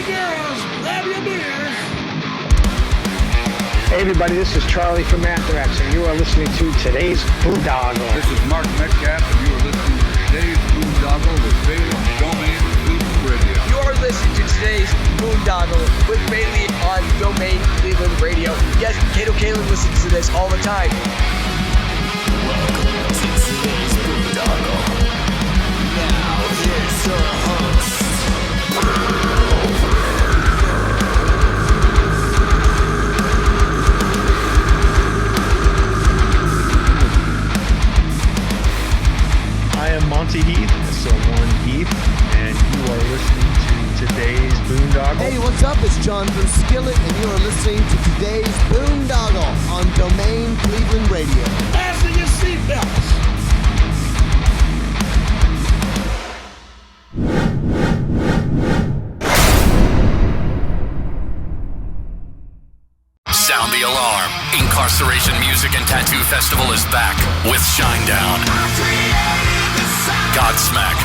girls, grab your beers. Hey everybody, this is Charlie from Anthrax, and you are listening to today's Boondoggle. This is Mark Metcalf, and you are listening to today's Boondoggle with Bailey on Domain Cleveland Radio. You are listening to today's Boondoggle with Bailey on Domain Cleveland Radio. Yes, Kato Kalin listens to this all the time. Welcome to today's Boondoggle. Now here's your host. I am Monty Heath, so one Heath, and you are listening to today's Boondoggle. Hey, what's up? It's John from Skillet, and you are listening to today's Boondoggle on Domain Cleveland Radio. Fasten your seatbelts. Sound the alarm. Incarceration Music and Tattoo Festival is back with Shinedown, Godsmack,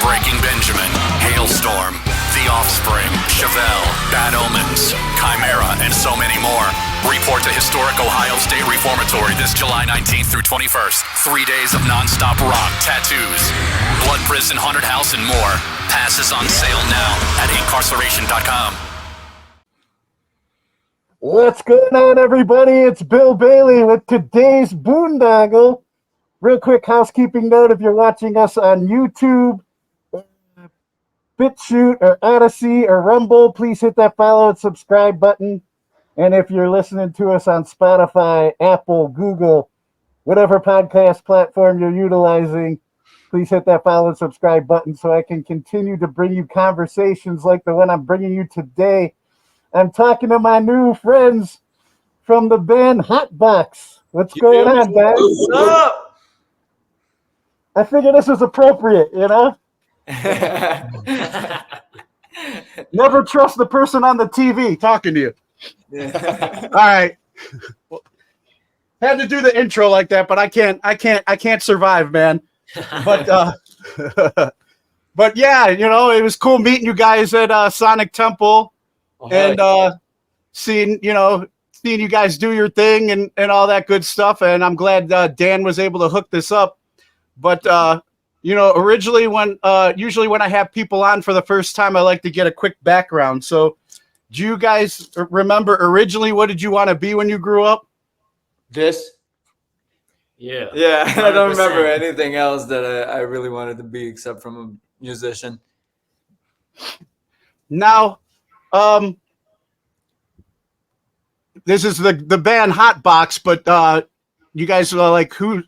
Breaking Benjamin, Hailstorm, The Offspring, Chevelle, Bad Omens, Chimera, and so many more. Report to historic Ohio State Reformatory this July 19th through 21st. 3 days of non-stop rock, tattoos, Blood Prison, Haunted House, and more. Passes on sale now at incarceration.com. What's going on, everybody? It's Bill Bailey with today's Boondoggle. Real quick housekeeping note, if you're watching us on YouTube, BitChute, or Odyssey, or Rumble, please hit that follow and subscribe button. And if you're listening to us on Spotify, Apple, Google, whatever podcast platform you're utilizing, please hit that follow and subscribe button so I can continue to bring you conversations like the one I'm bringing you today. I'm talking to my new friends from the band HotBox. What's going on, guys? What's up? I figured this was appropriate, you know? Never trust the person on the TV talking to you. All right. Had to do the intro like that, but I can't survive, man. But but yeah, you know, it was cool meeting you guys at Sonic Temple. And seeing you guys do your thing and all that good stuff. And I'm glad Dan was able to hook this up. But, originally usually when I have people on for the first time, I like to get a quick background. So do you guys remember originally what did you want to be when you grew up? This? Yeah. Yeah, 100%. I don't remember anything else that I really wanted to be except from a musician. Now, this is the band HotBox, but you guys are like who's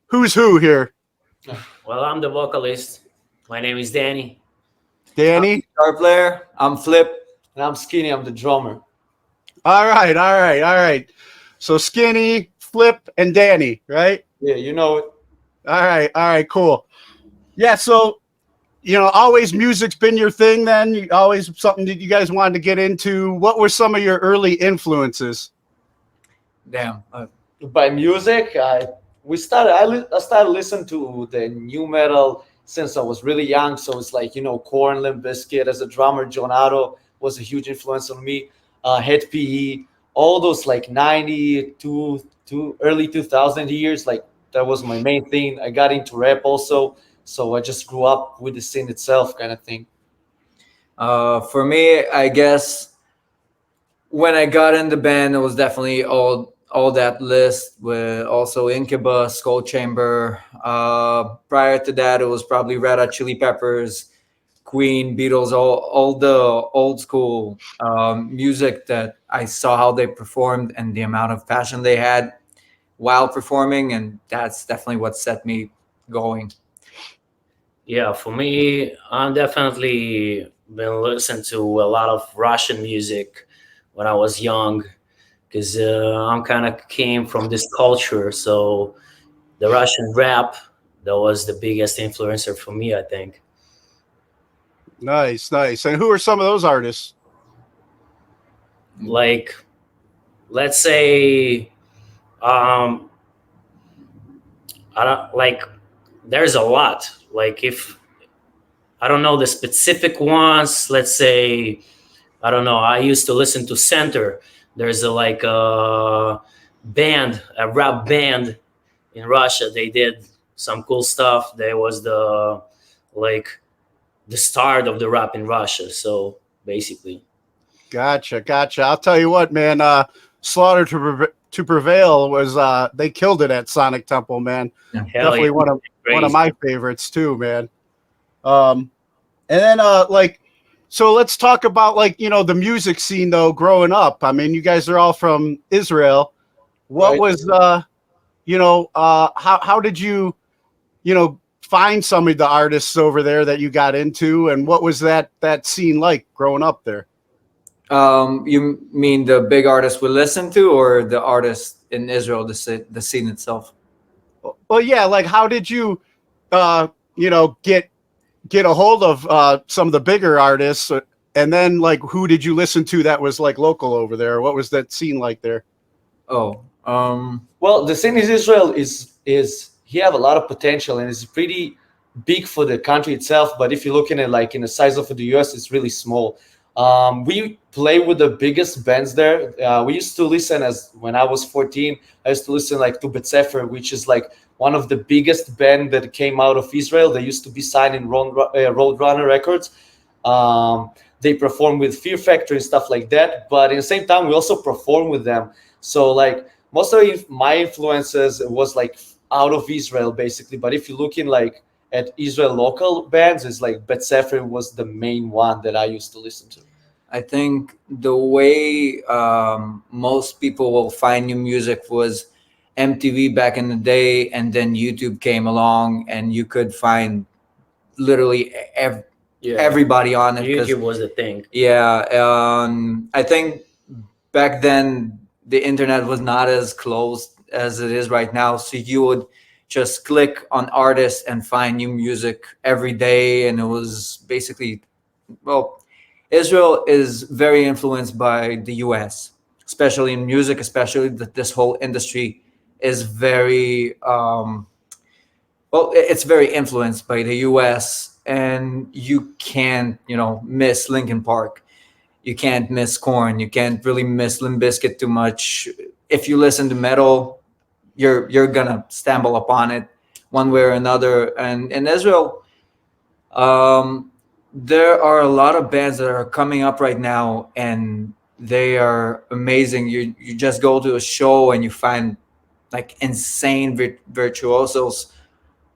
who here? Well, I'm the vocalist. My name is Danny. Danny, I'm the guitar player. I'm Flip, and I'm Skinny. I'm the drummer. All right. So Skinny, Flip, and Danny, right? Yeah, you know it. All right, cool. Yeah, so. Always music's been your thing then? Always something that you guys wanted to get into? What were some of your early influences? Damn. By music, I started listening to the new metal since I was really young. So it's like, Korn, Limp Bizkit. As a drummer, John Otto was a huge influence on me. Head PE, all those like 90 to early 2000 years. Like that was my main thing. I got into rap also. So I just grew up with the scene itself kind of thing. For me, I guess when I got in the band, it was definitely all that list with also Incubus, Skull Chamber. Prior to that, it was probably Red Hot Chili Peppers, Queen, Beatles, all the old school music that I saw how they performed and the amount of passion they had while performing. And that's definitely what set me going. Yeah, for me, I'm definitely been listening to a lot of Russian music when I was young because I'm kind of came from this culture. So the Russian rap, that was the biggest influencer for me, I think. Nice. And who are some of those artists? Like, let's say, I don't like. There's a lot. Like if I don't know the specific ones. Let's say, I don't know. I used to listen to Center. There's like a band, a rap band in Russia. They did some cool stuff. There was like the start of the rap in Russia. So basically, Gotcha. I'll tell you what, man. Slaughter to Prevail was they killed it at Sonic Temple, man. Definitely one of my favorites too, man. And then like, so let's talk about like, you know, the music scene though growing up. I mean, you guys are all from Israel. What was you know, how did you know, find some of the artists over there that you got into, and what was that scene like growing up there? You mean the big artists we listen to, or the artists in Israel, the scene itself? Well, yeah, like how did you, you know, get a hold of some of the bigger artists, and then like who did you listen to that was like local over there? What was that scene like there? Well, the scene in Israel is he have a lot of potential and it's pretty big for the country itself. But if you're looking at like in the size of the US, it's really small. We play with the biggest bands there. We used to listen when I was 14. I used to listen like to Bet Sefer, which is like one of the biggest band that came out of Israel. They used to be signed in Roadrunner Records. They perform with Fear Factory and stuff like that. But at the same time, we also perform with them. So like most of my influences was like out of Israel basically. But if you're looking like at Israel local bands, it's like Bet Sefer was the main one that I used to listen to. I think the way most people will find new music was MTV back in the day, and then YouTube came along, and you could find literally everybody on it. YouTube was the thing. Yeah, I think back then the internet was not as closed as it is right now, so you would just click on artists and find new music every day, and it was basically, well, Israel is very influenced by the US, especially in music, especially that this whole industry is very it's very influenced by the US, and you can't, you know, miss Linkin Park. You can't miss Korn. You can't really miss Limp Bizkit too much. If you listen to metal, you're gonna stumble upon it one way or another. And in Israel, there are a lot of bands that are coming up right now, and they are amazing. You just go to a show and you find like insane virtuosos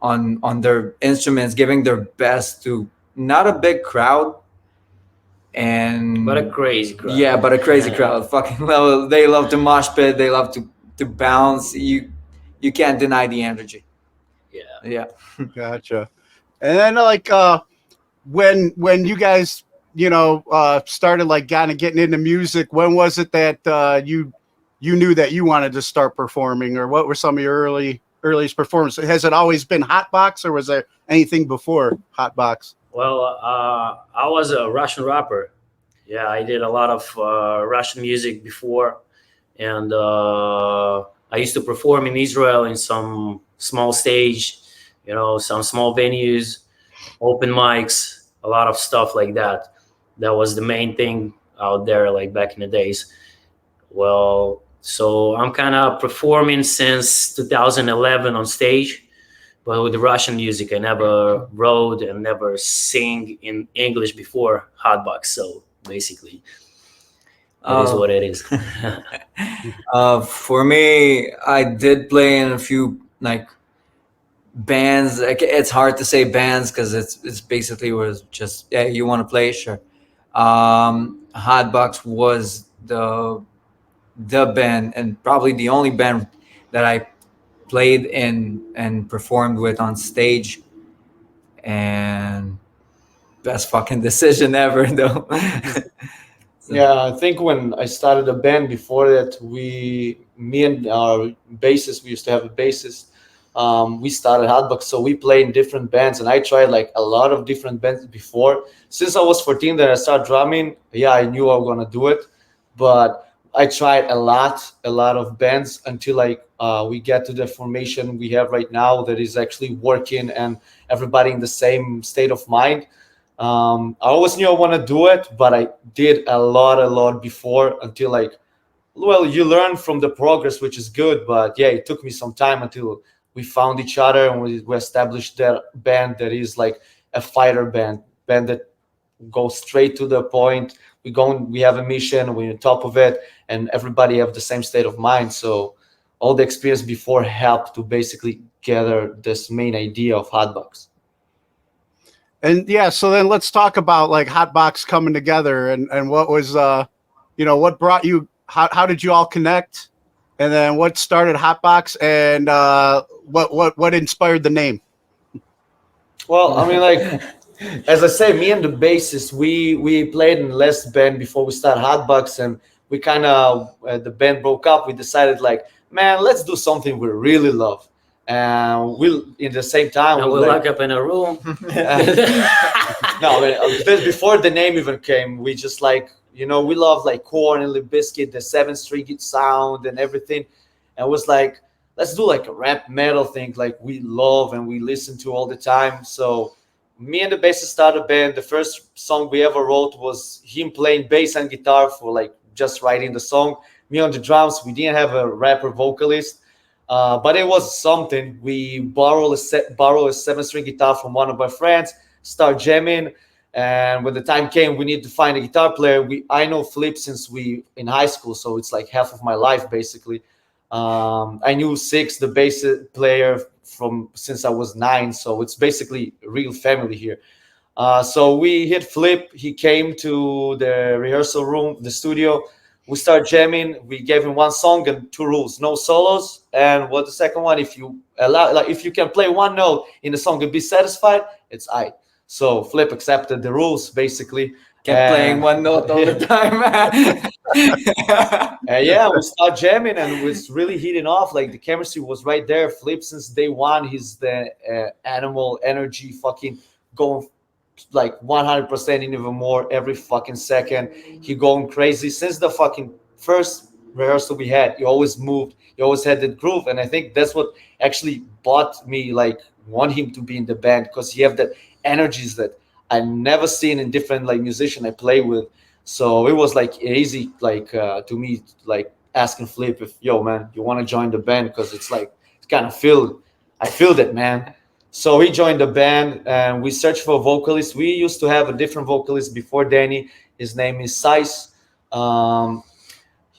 on their instruments, giving their best to not a big crowd, but a crazy crowd. Yeah, but a crazy crowd. Fucking love. They love to mosh pit. They love to bounce. You can't deny the energy. Yeah. Gotcha. And then like when you guys, you know, started like kind of getting into music, when was it that you knew that you wanted to start performing, or what were some of your earliest performances? Has it always been HotBox, or was there anything before HotBox? Well, I was a Russian rapper. Yeah, I did a lot of Russian music before, and I used to perform in Israel in some small stage, you know, some small venues, open mics, a lot of stuff like that. That was the main thing out there, like back in the days. Well, so I'm kind of performing since 2011 on stage, but with the Russian music. I never wrote and never sing in English before HotBox. So basically, it is what it is. For me, I did play in a few like bands. Like, it's hard to say bands because it's basically was just, yeah, you want to play, sure. HotBox was the band, and probably the only band that I played in and performed with on stage, and best fucking decision ever though. Yeah, I think when I started a band before that, me and our bassist, we used to have a bassist. We started HotBox, so we played in different bands, and I tried like a lot of different bands before. Since I was 14, then I started drumming. Yeah, I knew I was gonna do it, but I tried a lot of bands until like we get to the formation we have right now that is actually working and everybody in the same state of mind. I always knew I want to do it, but I did a lot before until like, well, you learn from the progress, which is good. But yeah, it took me some time until we found each other and we established that band that is like a fighter band that goes straight to the point. We have a mission, we're on top of it, and everybody have the same state of mind. So all the experience before helped to basically gather this main idea of HotBox. And yeah, so then let's talk about like HotBox coming together and what was what brought you, how did you all connect, and then what started HotBox, and what inspired the name? Well, I mean, like as I say, me and the bassist, we played in less band before we started HotBox, and we kind of the band broke up. We decided like, man, let's do something we really love. And we'll in the same time we'll lock up in a room. No, before the name even came, we just like, we love like Korn and Limp Bizkit, the 7-string sound and everything. And it was like, let's do like a rap metal thing like we love and we listen to all the time. So me and the bassist started a band. The first song we ever wrote was him playing bass and guitar for like just writing the song. Me on the drums. We didn't have a rapper vocalist. But it was something. We borrowed a 7-string guitar from one of my friends, start jamming, and when the time came, we needed to find a guitar player. I know Flip since we in high school, so it's like half of my life basically. I knew Six, the bass player, since I was 9, so it's basically real family here. So we hit Flip. He came to the rehearsal room, the studio. We start jamming. We gave him one song and 2 rules: no solos, and what the second one, if you can play one note in the song and be satisfied, it's I. So Flip accepted the rules basically. Kept playing one note all the time. Yeah, we start jamming and it was really hitting off. Like the chemistry was right there. Flip since day one, he's the animal energy, fucking going like 100% and even more every fucking second. He going crazy since the fucking first rehearsal we had. He always moved. He always had that groove, and I think that's what actually bought me like want him to be in the band, because he have that energies that I never seen in different like musician I play with. So it was like easy like to me like asking Flip if, yo man, you want to join the band, because it's like it's kind of I feel that, man. So he joined the band and we searched for a vocalist. We used to have a different vocalist before Danny. His name is Sais.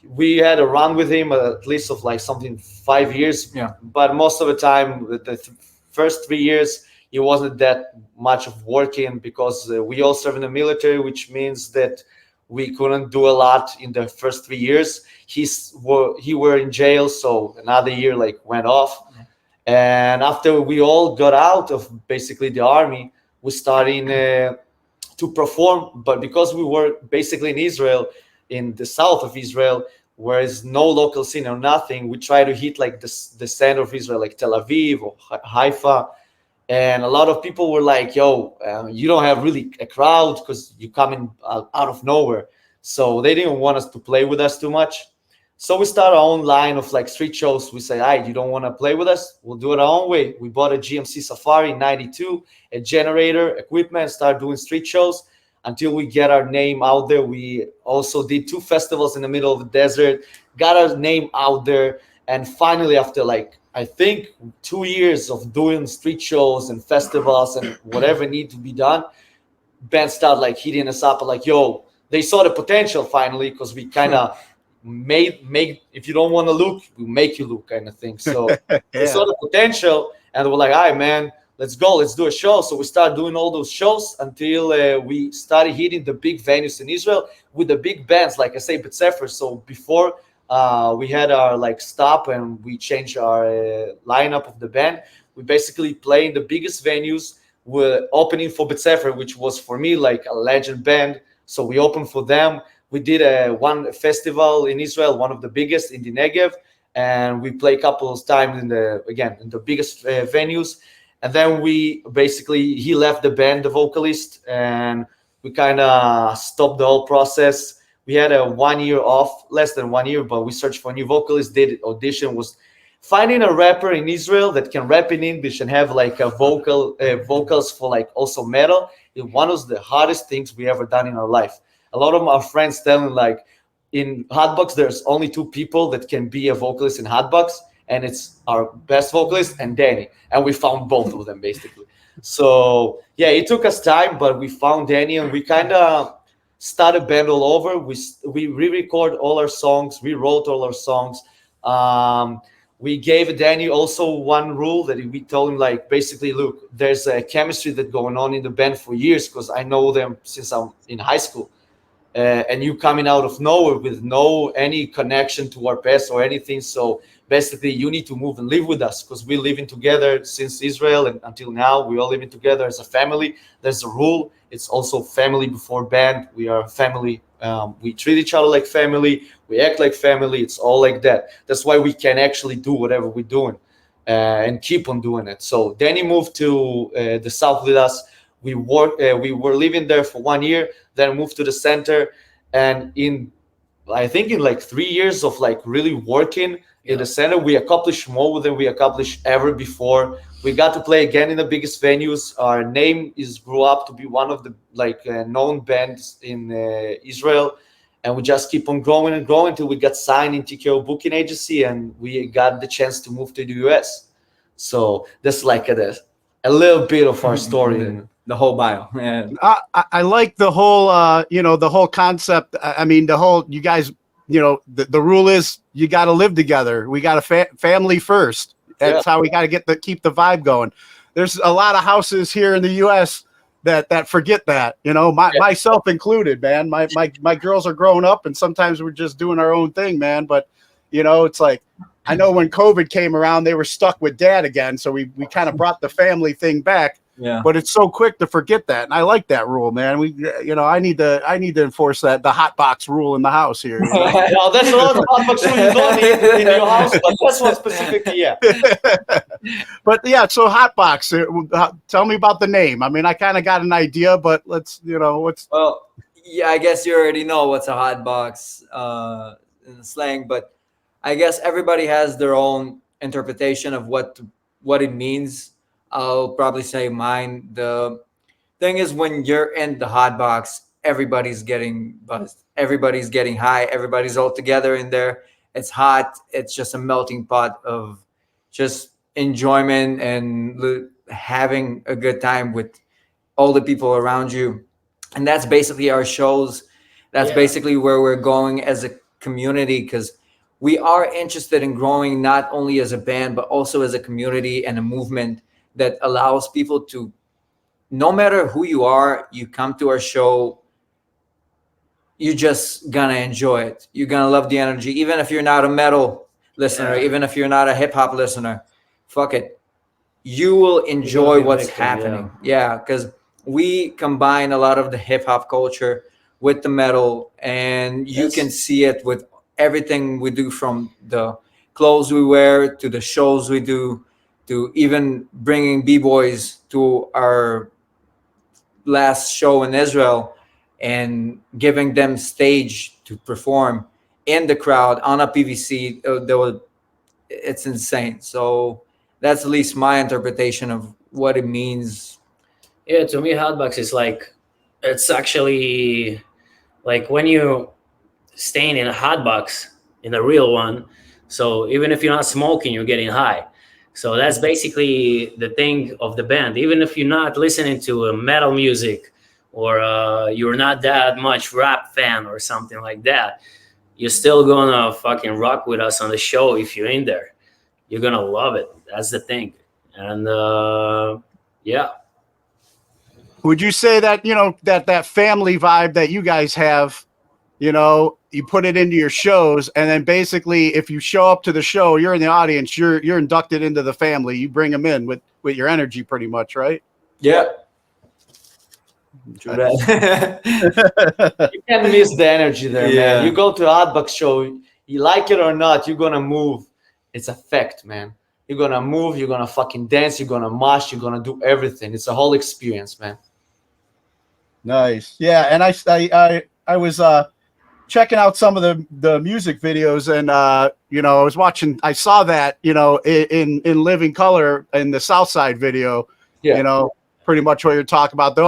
We had a run with him at least of like something 5 years. Yeah. But most of the time, the first 3 years, he wasn't that much of working because we all serve in the military, which means that we couldn't do a lot in the first 3 years. He were in jail, so another year like went off. And after we all got out of basically the army, we started to perform. But because we were basically in Israel, in the south of Israel, where is no local scene or nothing, we try to hit like the center of Israel, like Tel Aviv or Haifa. And a lot of people were like, yo, you don't have really a crowd because you're coming out of nowhere. So they didn't want us to play with us too much. So we started our own line of like street shows. We say, hey, you don't want to play with us? We'll do it our own way. We bought a GMC Safari in 92, a generator, equipment, started doing street shows until we get our name out there. We also did 2 festivals in the middle of the desert, got our name out there. And finally, after like, I think 2 years of doing street shows and festivals and whatever need to be done, bands started like hitting us up like, yo, they saw the potential finally, because we kind of made if you don't want to look, we make you look kind of thing. So we saw the potential and we're like, all right, man, let's go, let's do a show. So we started doing all those shows until we started hitting the big venues in Israel with the big bands, like I say, Bet Sefer. So before we had our like stop and we changed our lineup of the band, we basically play in the biggest venues. We're opening for Bet Sefer, which was for me like a legend band. So we opened for them. We did one festival in Israel, one of the biggest in the Negev, and we played a couple of times in the biggest venues. And then he left the band, the vocalist, and we kind of stopped the whole process. We had a 1 year off, less than 1 year, but we searched for a new vocalist, did audition, was finding a rapper in Israel that can rap in English and have like a vocals for like also metal is one of the hardest things we ever done in our life. A lot of our friends telling like in HotBox there's only 2 people that can be a vocalist in HotBox, and it's our best vocalist and Danny, and we found both of them basically. So yeah, it took us time, but we found Danny, and we kind of started band all over. We re-record all our songs, rewrote all our songs. We gave Danny also one rule that we told him, like, basically, look, there's a chemistry that going on in the band for years because I know them since I'm in high school. And you coming out of nowhere with no any connection to our past or anything. So basically, you need to move and live with us because we're living together since Israel and until now. We're all living together as a family. There's a rule. It's also family before band. We are family. We treat each other like family. We act like family. It's all like that. That's why we can actually do whatever we're doing and keep on doing it. So Danny moved to the south with us. We were living there for 1 year, then moved to the center. And I think in like 3 years of like really working in the center, we accomplished more than we accomplished ever before. We got to play again in the biggest venues. Our name grew up to be one of the known bands in Israel. And we just keep on growing and growing until we got signed in TKO booking agency and we got the chance to move to the US. So that's like a little bit of our story. The whole bio. Yeah. I like the whole, the whole concept. I mean, you guys, the rule is you got to live together. We got a family first. That's how we got to keep the vibe going. There's a lot of houses here in the U.S. that forget that, myself included, man. My girls are growing up and sometimes we're just doing our own thing, man. But, it's like, I know when COVID came around, they were stuck with dad again. So we kind of brought the family thing back. Yeah. But it's so quick to forget that. And I like that rule, man. I need to enforce that, the HotBox rule in the house here. No, there's a lot of HotBox rules you don't need in your house, but that's one specifically, yeah. But yeah, so HotBox, tell me about the name. I mean, I kind of got an idea, but let's, what's. Well, yeah, I guess you already know what's a HotBox in the slang, but I guess everybody has their own interpretation of what it means. I'll probably say mine. The thing is, when you're in the hot box, everybody's getting buzzed. Everybody's getting high. Everybody's all together in there. It's hot. It's just a melting pot of just enjoyment and having a good time with all the people around you. And that's basically our shows. That's basically where we're going as a community, because we are interested in growing not only as a band, but also as a community and a movement that allows people to, no matter who you are, you come to our show, you're just gonna enjoy it. You're gonna love the energy. Even if you're not a metal listener, even if you're not a hip hop listener, fuck it. You will enjoy what's happening. Yeah, because we combine a lot of the hip hop culture with the metal, and you can see it with everything we do, from the clothes we wear to the shows we do, to even bringing b-boys to our last show in Israel and giving them stage to perform in the crowd on a PVC. It's insane. So that's at least my interpretation of what it means. Yeah, to me, HotBox is like, it's actually like when you staying in a HotBox, in a real one. So even if you're not smoking, you're getting high. So that's basically the thing of the band. Even if you're not listening to metal music, or you're not that much rap fan or something like that, you're still gonna fucking rock with us on the show. If you're in there, you're gonna love it. That's the thing. And yeah. Would you say that, that family vibe that you guys have, you put it into your shows, and then basically if you show up to the show, you're in the audience, you're inducted into the family. You bring them in with your energy pretty much, right? Yeah. True that. You can't miss the energy there, man. You go to a HotBox show, you like it or not, you're going to move. It's a fact, man. You're going to move, you're going to fucking dance, you're going to mosh, you're going to do everything. It's a whole experience, man. Nice. Yeah, and I was checking out some of the music videos, and I saw that in living color in the Southside video. Yeah. Pretty much what you're talking about. The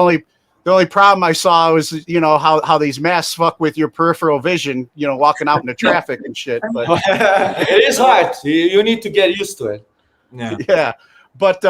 only problem I saw was how these masks fuck with your peripheral vision. Walking out in the traffic and shit. But it is hard. You need to get used to it. Yeah. yeah. But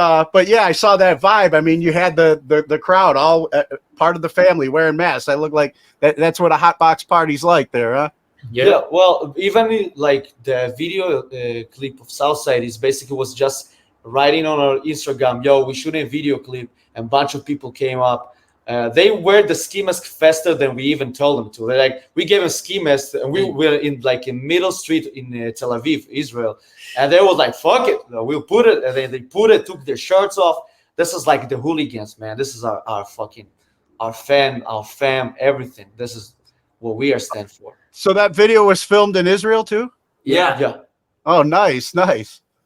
yeah, I saw that vibe. I mean, you had the crowd all part of the family wearing masks. I look like that's what a HotBox party's like there, huh? Yeah. Well, even like the video clip of Southside is basically was just writing on our Instagram, yo, we shoot a video clip, and a bunch of people came up. They wear the ski mask faster than we even told them to. They're like, we gave them ski masks, and we were in middle street in Tel Aviv, Israel, and they was like, fuck it, we'll put it. And they put it, took their shirts off. This is like the hooligans, man. This is our fam, everything. This is what we are stand for. So that video was filmed in Israel too? Yeah. Oh, nice.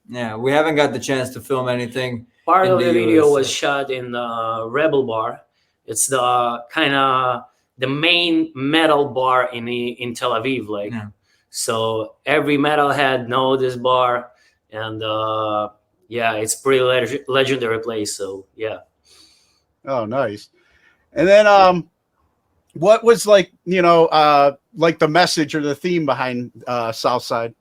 Yeah, we haven't got the chance to film anything. Part of the video was shot in the Rebel Bar. It's the kind of the main metal bar in Tel Aviv, So every metalhead know this bar, and it's pretty legendary place. So yeah. Oh, nice. And then what was like the message or the theme behind Southside?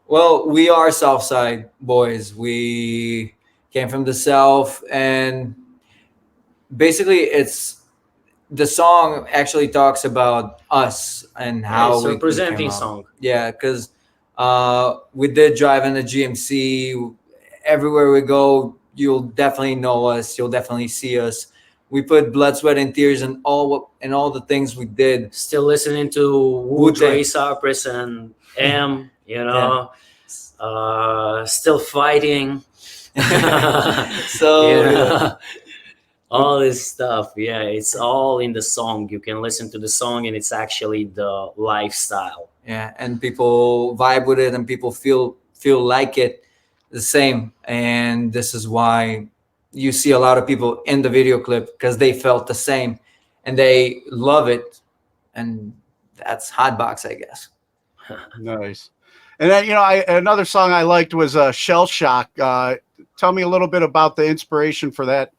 Well, we are Southside boys. We came from the South, and basically the song actually talks about us and how it's a representing song. Yeah, because we did drive in the GMC. Everywhere we go, you'll definitely know us. You'll definitely see us. We put blood, sweat, and tears in all the things we did. Still listening to Wu-Tang, Cypress, and M. Still fighting. So all this stuff. Yeah, it's all in the song. You can listen to the song, and it's actually the lifestyle. Yeah, and people vibe with it, and people feel like it the same. And this is why you see a lot of people in the video clip, because they felt the same and they love it. And that's HotBox, I guess. Nice. And then, another song I liked was Shell Shock. Tell me a little bit about the inspiration for that.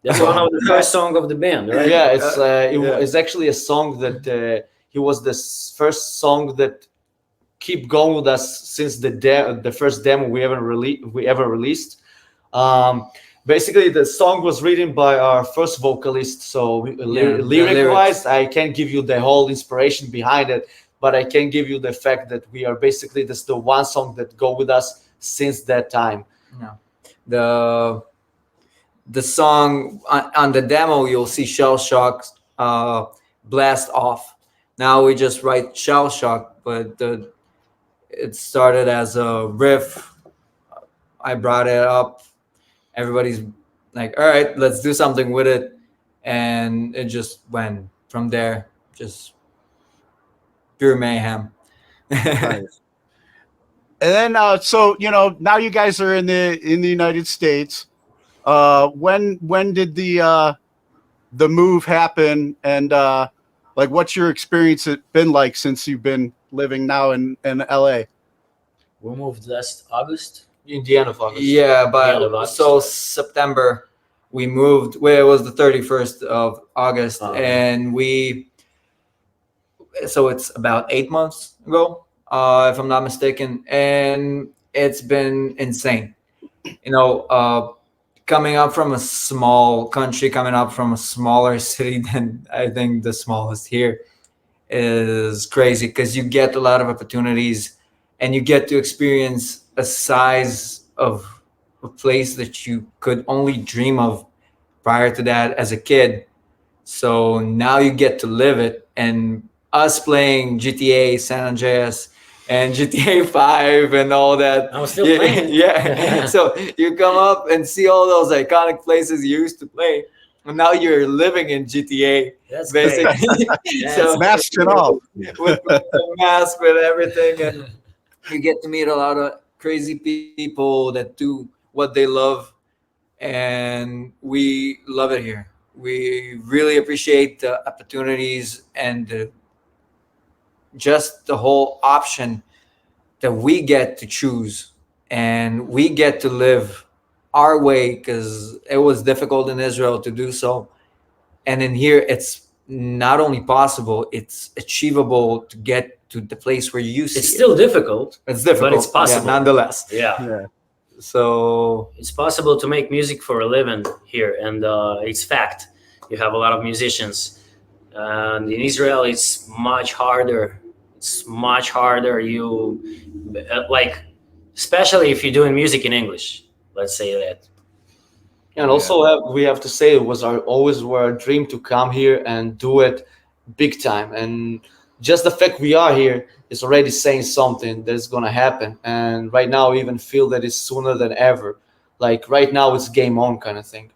That's one of the first songs of the band, right? Yeah, it's actually a song that it was the first song that keep going with us since the first demo we ever released. Basically, the song was written by our first vocalist. So lyric-wise, I can't give you the whole inspiration behind it, but I can give you the fact that we are basically this the one song that go with us since that time. Yeah. The song on the demo, you'll see Shell Shock blast off. Now we just write Shell Shock, but it started as a riff. I brought it up. Everybody's like, all right, let's do something with it. And it just went from there, just pure mayhem. Nice. And then, so, now you guys are in the United States. When did the move happen, and what's your experience been like since you've been living now in LA? We moved last August. In the end of August. Yeah, but so September we moved. Well, it was the 31st of August, and so it's about 8 months ago, if I'm not mistaken, and it's been insane. Coming up from a small country, coming up from a smaller city than I think the smallest here, is crazy, because you get a lot of opportunities and you get to experience a size of a place that you could only dream of prior to that as a kid. So now you get to live it. And us playing GTA San Andreas and GTA 5 and all that. I'm still playing. Yeah. So you come up and see all those iconic places you used to play. And now you're living in GTA. That's basically. So masked and all. With the mask, with everything. And you get to meet a lot of crazy people that do what they love. And we love it here. We really appreciate the opportunities and the just the whole option that we get to choose and we get to live our way, because it was difficult in Israel to do so. And in here, it's not only possible, it's achievable to get to the place where you see It's still difficult. It's difficult, but it's possible. nonetheless. Yeah. So it's possible to make music for a living here, and it's fact. You have a lot of musicians, and in Israel, it's much harder. It's much harder. You like, especially if you're doing music in English. Let's say that. And also we have to say it was always our dream to come here and do it big time. And just the fact we are here is already saying something that's going to happen. And right now, I even feel that it's sooner than ever. Like right now, it's game on kind of thing.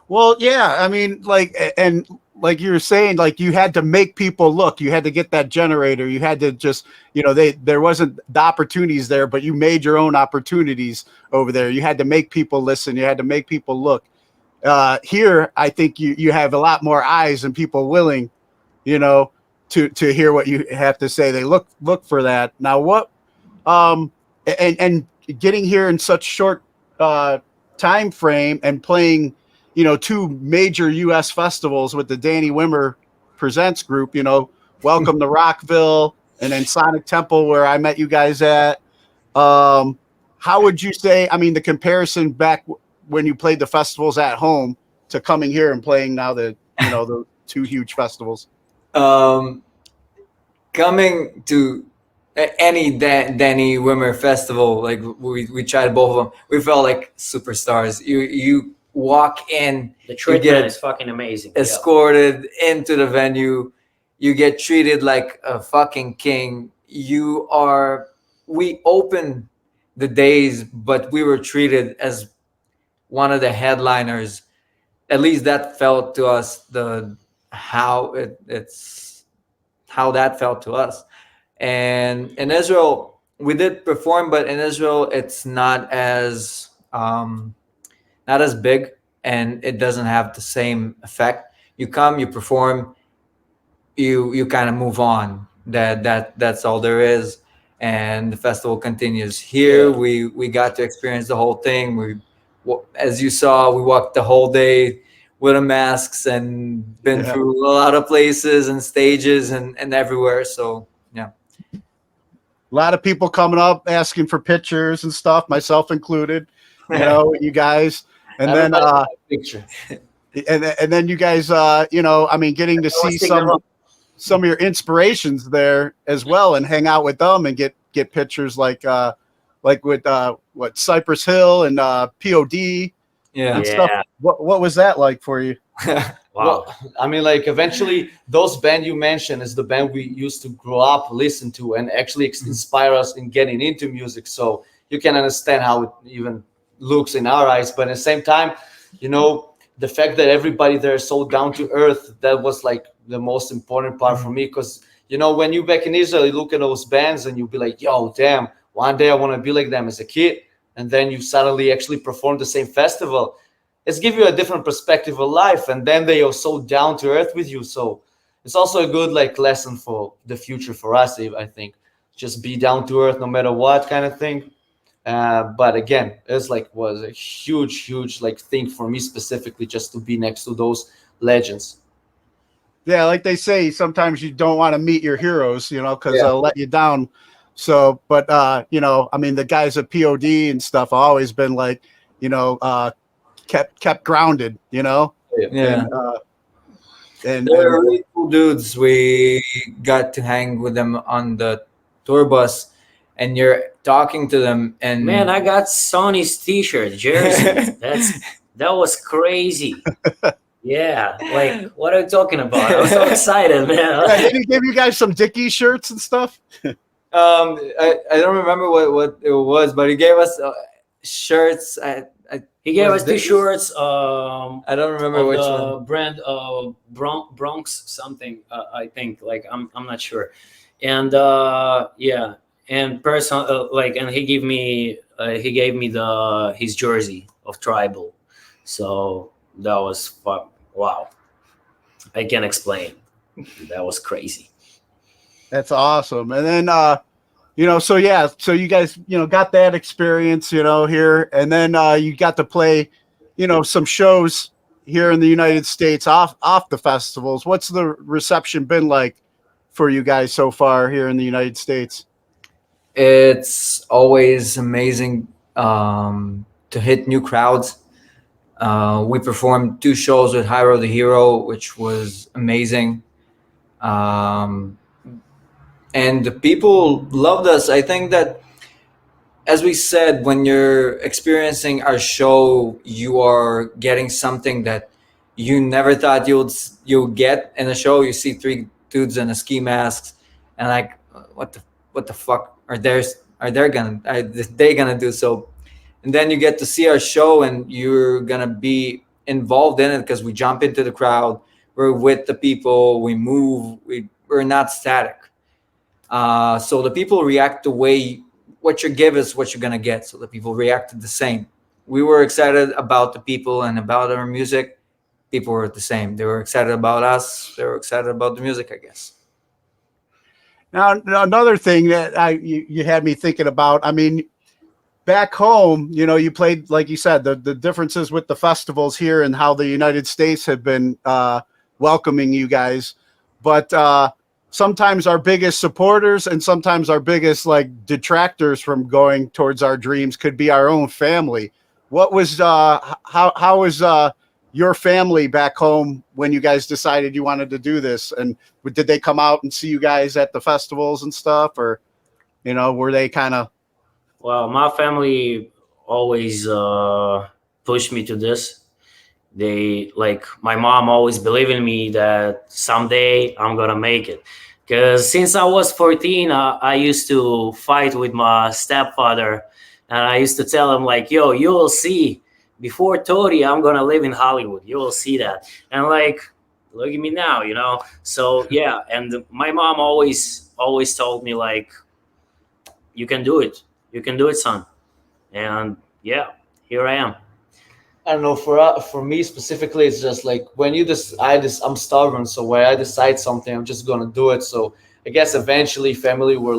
Well, yeah, I mean, like, and like you were saying, like you had to make people look. You had to get that generator. You had to just, there wasn't the opportunities there, but you made your own opportunities over there. You had to make people listen. You had to make people look. Here, I think you have a lot more eyes and people willing, to hear what you have to say. They look for that. Now, what, and getting here in such short time frame and playing, two major U.S. festivals with the Danny Wimmer Presents group, Welcome to Rockville and then Sonic Temple, where I met you guys at. How would you say, I mean, the comparison back when you played the festivals at home to coming here and playing now the two huge festivals? Coming to any Danny Wimmer festival, like we tried both of them, we felt like superstars. You walk in, the treatment is fucking amazing. Escorted into the venue, you get treated like a fucking king. We opened the days, but we were treated as one of the headliners. At least that felt to us how that felt to us. And in Israel, we did perform, but in Israel, it's not as big, and it doesn't have the same effect. You come, you perform, you kind of move on. That's all there is, and the festival continues. Here, we got to experience the whole thing. As you saw, we walked the whole day with the masks and been through a lot of places and stages and everywhere. So yeah. A lot of people coming up asking for pictures and stuff, myself included, you guys. And then picture. and then you guys I mean, getting to see some of your inspirations there as well and hang out with them and get pictures like with Cypress Hill and P.O.D. and stuff. What was that like for you? Wow. Well, I mean, like eventually those band you mentioned is the band we used to grow up, listen to, and actually inspire us in getting into music. So you can understand how it even looks in our eyes. But at the same time, the fact that everybody there is so down to earth, that was like the most important part for me. Because, when you back in Israel, you look at those bands and you'll be like, yo, damn, one day I want to be like them as a kid. And then you suddenly actually perform the same festival. It's give you a different perspective of life, and then they are so down to earth with you. So it's also a good lesson for the future for us, I think. Just be down to earth no matter what kind of thing. But again, it's was a huge thing for me specifically, just to be next to those legends. Yeah, like they say, sometimes you don't want to meet your heroes, because they'll let you down. So, but I mean, the guys at P.O.D. and stuff have always been kept grounded, Yeah. And they're really cool dudes. We got to hang with them on the tour bus, and you're talking to them, and man, I got Sonny's t-shirt, jersey. That was crazy. Yeah, what are you talking about? I was so excited, man. Did he give you guys some Dickie shirts and stuff? I don't remember what it was, but he gave us shirts. He gave us T-shirts. I don't remember which one. Brand Bronx something. I think I'm not sure. And and person and he gave me his jersey of Tribal. So that was fun. Wow. I can't explain. That was crazy. That's awesome. And then, so yeah, so you guys, got that experience, here, and then you got to play, some shows here in the United States off the festivals. What's the reception been like for you guys so far here in the United States? It's always amazing to hit new crowds. We performed 2 shows with Hyro the Hero, which was amazing. And the people loved us. I think that, as we said, when you're experiencing our show, you are getting something that you never thought you'll get in a show. You see 3 dudes in a ski masks, and like, what the fuck are they gonna do? So, and then you get to see our show, and you're gonna be involved in it because we jump into the crowd. We're with the people. We move. We're not static. So the people react the way what you give is what you're gonna get. So the people reacted the same. We were excited about the people and about our music. People were the same. They were excited about us. They were excited about the music, I guess. Now, another thing that you had me thinking about, I mean, back home, you played, like you said, the differences with the festivals here and how the United States have been welcoming you guys. But sometimes our biggest supporters and sometimes our biggest detractors from going towards our dreams could be our own family. What was how was your family back home when you guys decided you wanted to do this? And did they come out and see you guys at the festivals and stuff, or were they kind of? Well, my family always pushed me to this. They my mom always believed in me that someday I'm gonna make it. Because since I was 14, I used to fight with my stepfather, and I used to tell him yo, you will see. Before 30, I'm gonna live in Hollywood. You will see that. And look at me now, So yeah, and my mom always told me you can do it. You can do it, son. And yeah, here I am. I don't know. For me specifically, it's just when I'm stubborn. So when I decide something, I'm just gonna do it. So I guess eventually, family were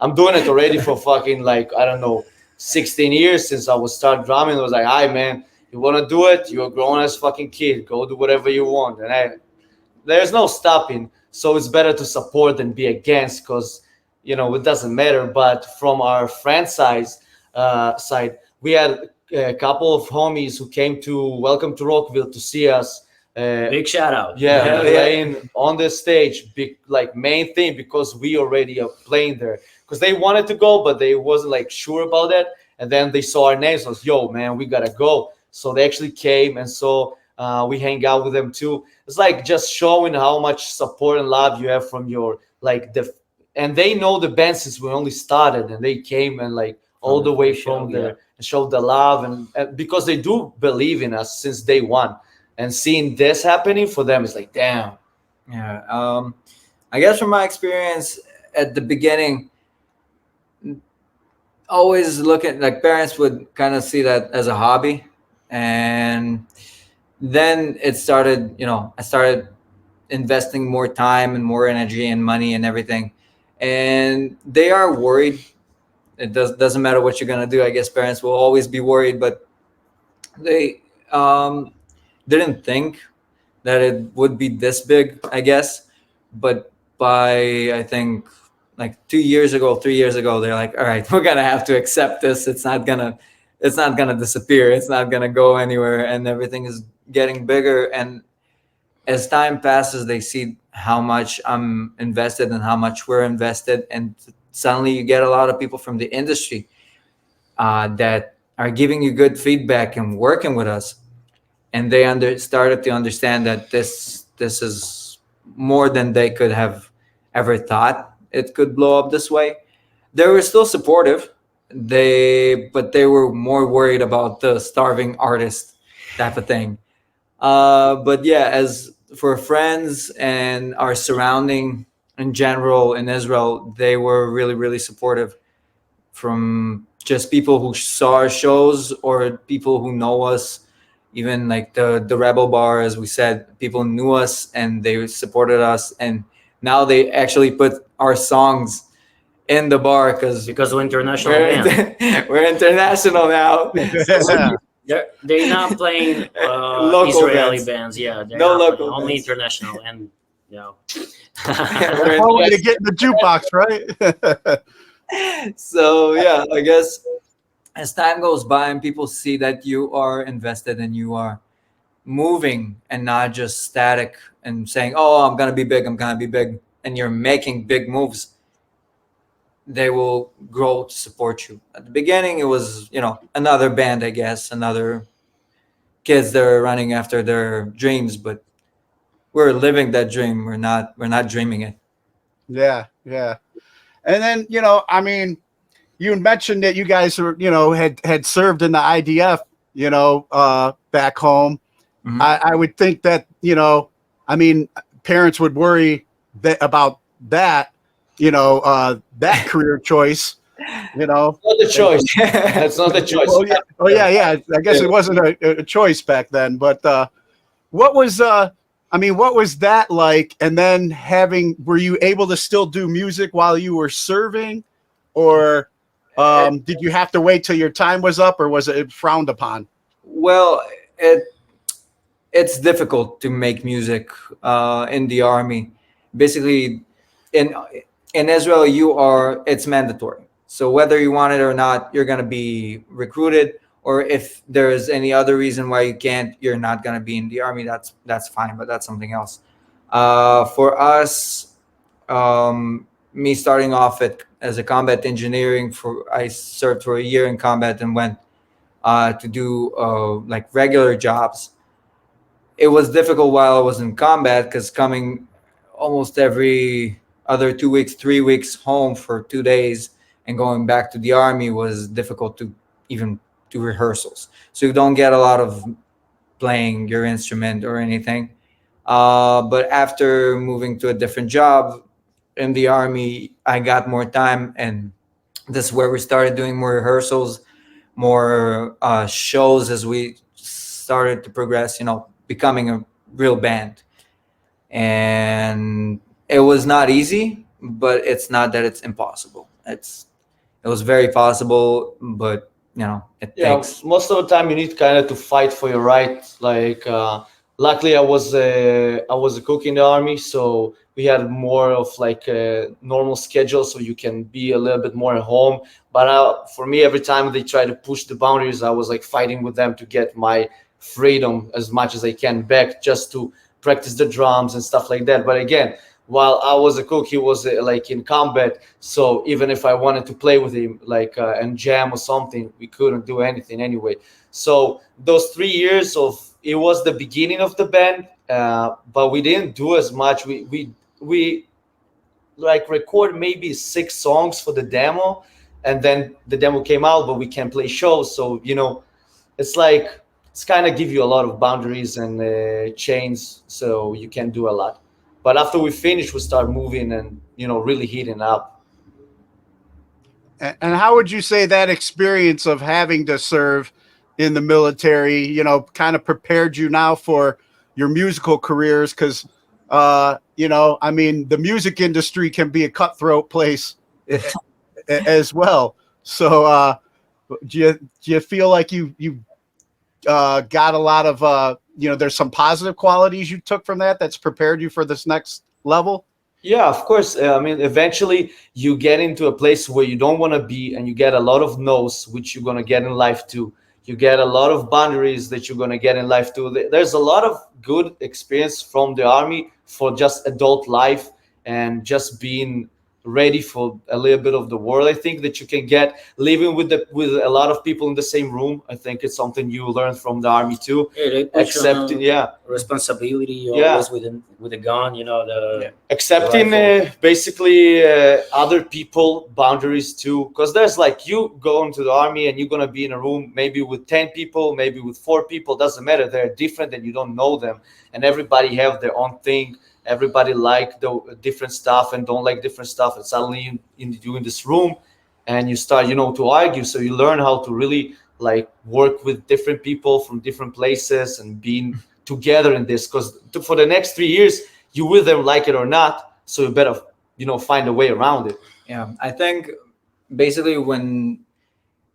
I'm doing it already for fucking I don't know, 16 years since I was start drumming. I was like, "Hi, man, you wanna do it? You're a grown ass fucking kid. Go do whatever you want." And there's no stopping. So it's better to support than be against, because it doesn't matter. But from our friend side, we had a couple of homies who came to Welcome to Rockville to see us. Big shout out. Yeah, playing on the stage, big main thing, because we already are playing there. Because they wanted to go, but they wasn't sure about that. And then they saw our names. I was, yo, man, we gotta go. So they actually came, and so we hang out with them too. It's just showing how much support and love you have from your and they know the band since we only started, and they came and all the way from there and showed the love, and because they do believe in us since day one, and seeing this happening for them is damn. Yeah. I guess from my experience at the beginning, always looking parents would kind of see that as a hobby, and then it started. I started investing more time and more energy and money and everything, and they are worried. It doesn't matter what you're gonna do. I guess parents will always be worried, but they didn't think that it would be this big, I guess. But by I think 2 years ago, 3 years ago, they're all right, we're gonna have to accept this. It's not gonna disappear. It's not gonna go anywhere, and everything is getting bigger. And as time passes, they see how much I'm invested and how much we're invested, and suddenly you get a lot of people from the industry that are giving you good feedback and working with us, and they started to understand that this is more than they could have ever thought it could blow up this way. They were still supportive, but they were more worried about the starving artist type of thing. But yeah, as for friends and our surrounding in general in Israel, they were really, really supportive, from just people who saw our shows or people who know us. Even the Rebel Bar, as we said, people knew us and they supported us, and Now they actually put our songs in the bar because we're international band. we're international now. So They're not playing local Israeli bands. bands. Yeah, they're No not playing, local only bands. international. And yeah, That's one way to get in the jukebox, right? So yeah, I guess as time goes by and people see that you are invested and you are moving and not just static and saying, "Oh, I'm gonna be big, I'm gonna be big," and you're making big moves, they will grow to support you. At the beginning, it was another band, I guess, another kids that are running after their dreams, but we're living that dream. We're not dreaming it. Yeah, yeah. And then, I mean, you mentioned that you guys were, had served in the IDF, back home. Mhm. I would think that, I mean, parents would worry about that, that career choice, Not a choice. That's not a choice. Oh yeah. I guess it wasn't a choice back then. But what was what was that like? And then were you able to still do music while you were serving, or did you have to wait till your time was up, or was it frowned upon? Well, it's difficult to make music in the army. Basically, in Israel, it's mandatory. So whether you want it or not, you're gonna be recruited. Or if there is any other reason why you can't, you're not gonna be in the army. That's fine, but that's something else. For us, me starting off as a combat engineering, I served for a year in combat and went to do like regular jobs. It was difficult while I was in combat because coming almost every other 2 weeks, 3 weeks home for 2 days and going back to the army was difficult to even do rehearsals. So you don't get a lot of playing your instrument or anything. But after moving to a different job in the army, I got more time, and this is where we started doing more rehearsals, more shows as we started to progress, becoming a real band. And it was not easy, but it's not that it's impossible. It was very possible, but it takes. Most of the time you need kind of to fight for your right. Like, luckily I was a cook in the army, so we had more of like a normal schedule, so you can be a little bit more at home. But for me, every time they try to push the boundaries, I was like fighting with them to get my freedom as much as I can back, just to practice the drums and stuff like that. But again, while I was a cook, he was like in combat. So even if I wanted to play with him, like and jam or something, we couldn't do anything anyway. So those 3 years it was the beginning of the band, but we didn't do as much. We like record maybe 6 songs for the demo, and then the demo came out, but we can't play shows. So it's kind of give you a lot of boundaries and chains, so you can do a lot. But after we finish, we start moving and really heating up. And how would you say that experience of having to serve in the military, kind of prepared you now for your musical careers? Because, I mean, the music industry can be a cutthroat place as well. So do you feel like you got a lot of, there's some positive qualities you took from that's prepared you for this next level? Yeah, of course. I mean, eventually you get into a place where you don't want to be, and you get a lot of no's, which you're going to get in life too. You get a lot of boundaries that you're going to get in life too. There's a lot of good experience from the army for just adult life and just being ready for a little bit of the world. I think that you can get living with a lot of people in the same room. I think it's something you learn from the army too. Accepting, responsibility always with a gun. Accepting basically other people boundaries too, because there's like you go into the army and you're gonna be in a room maybe with 10 people, maybe with 4 people. Doesn't matter. They're different and you don't know them, and everybody have their own thing. Everybody like the different stuff and don't like different stuff, and suddenly you in this room and you start to argue. So you learn how to really like work with different people from different places and being together in this, because for the next 3 years you with them, like it or not. So you better, find a way around it. Yeah, I think basically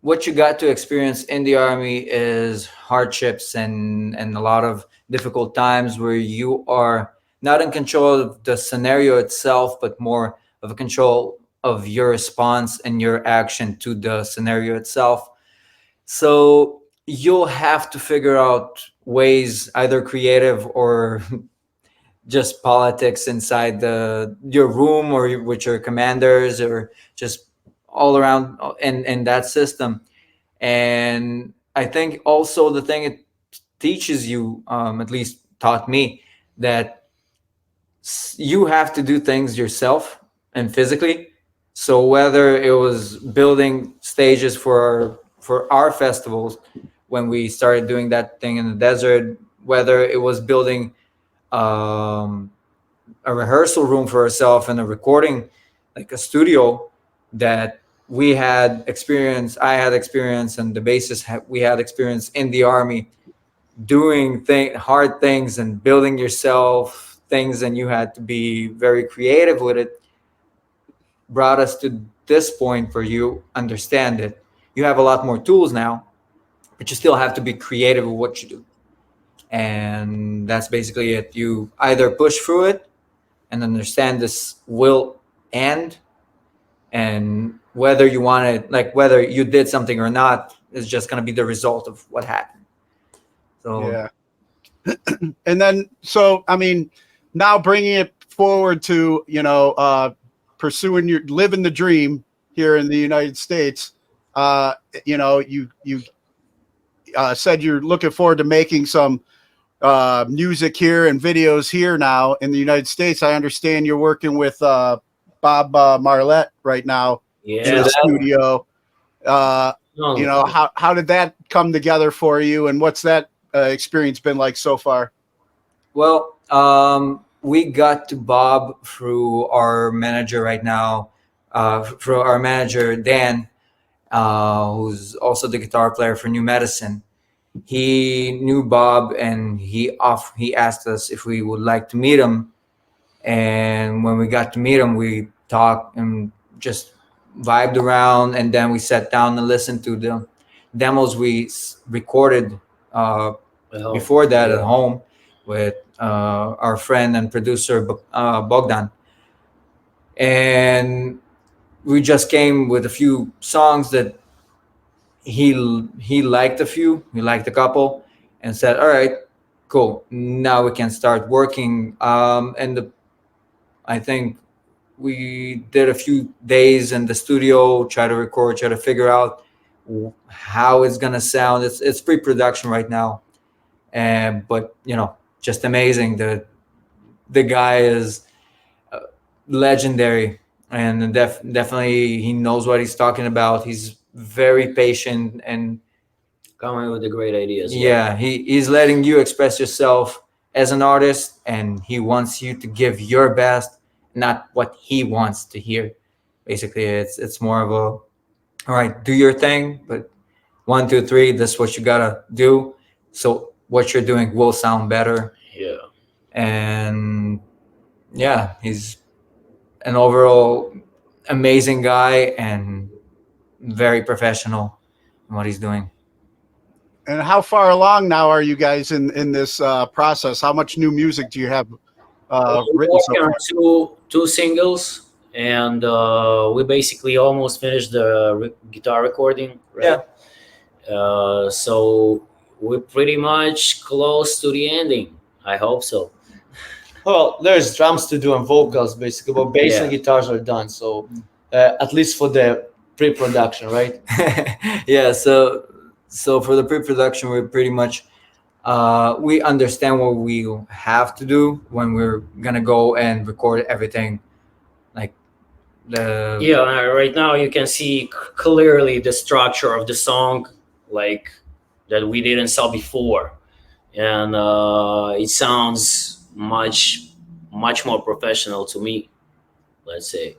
what you got to experience in the army is hardships and a lot of difficult times where you are not in control of the scenario itself, but more of a control of your response and your action to the scenario itself. So you'll have to figure out ways, either creative or just politics inside your room or with your commanders, or just all around in that system. And I think also the thing it teaches you, at least taught me, that you have to do things yourself and physically. So whether it was building stages for our festivals when we started doing that thing in the desert, whether it was building um, a rehearsal room for ourselves and a recording, like a studio, that we had experience, I had experience, and the bassist we had experience in the army doing hard things and building yourself things, and you had to be very creative with it, brought us to this point where you understand it. You have a lot more tools now, but you still have to be creative with what you do. And that's basically it. You either push through it and understand this will end, and whether you want it, like whether you did something or not, is just going to be the result of what happened. So yeah. And then, so I mean, now bringing it forward to pursuing living the dream here in the United States. You said you're looking forward to making some music here and videos here now in the United States. I understand you're working with Bob Marlette right now in the studio. How did that come together for you, and what's that experience been like so far? Well, we got to Bob through our manager right now, through our manager Dan, who's also the guitar player for New Medicine. He knew Bob, and he asked us if we would like to meet him. And when we got to meet him, we talked and just vibed around, and then we sat down and listened to the demos we recorded before that at home with our friend and producer Bogdan. And we just came with a few songs that he liked a couple, and said, all right, cool, now we can start working. I think we did a few days in the studio, try to record, try to figure out how it's gonna sound. It's pre-production right now, but just amazing. The guy is legendary, and definitely he knows what he's talking about. He's very patient and coming with the great ideas. Yeah, he's letting you express yourself as an artist, and he wants you to give your best, not what he wants to hear. Basically, it's more of a, all right, do your thing, but 1, 2, 3, this is what you gotta do. So what you're doing will sound better. Yeah. And yeah, he's an overall amazing guy and very professional in what he's doing. And how far along now are you guys in this process? How much new music do you have written so far? Two singles, and we basically almost finished the guitar recording. Right? Yeah. So we're pretty much close to the ending. I hope so. Well, there's drums to do and vocals basically, but bass and guitars are done. So at least for the pre-production, right? Yeah. So for the pre-production, we're pretty much we understand what we have to do when we're gonna go and record everything. Like right now you can see clearly the structure of the song, like that we didn't saw before, and it sounds much more professional to me, let's say.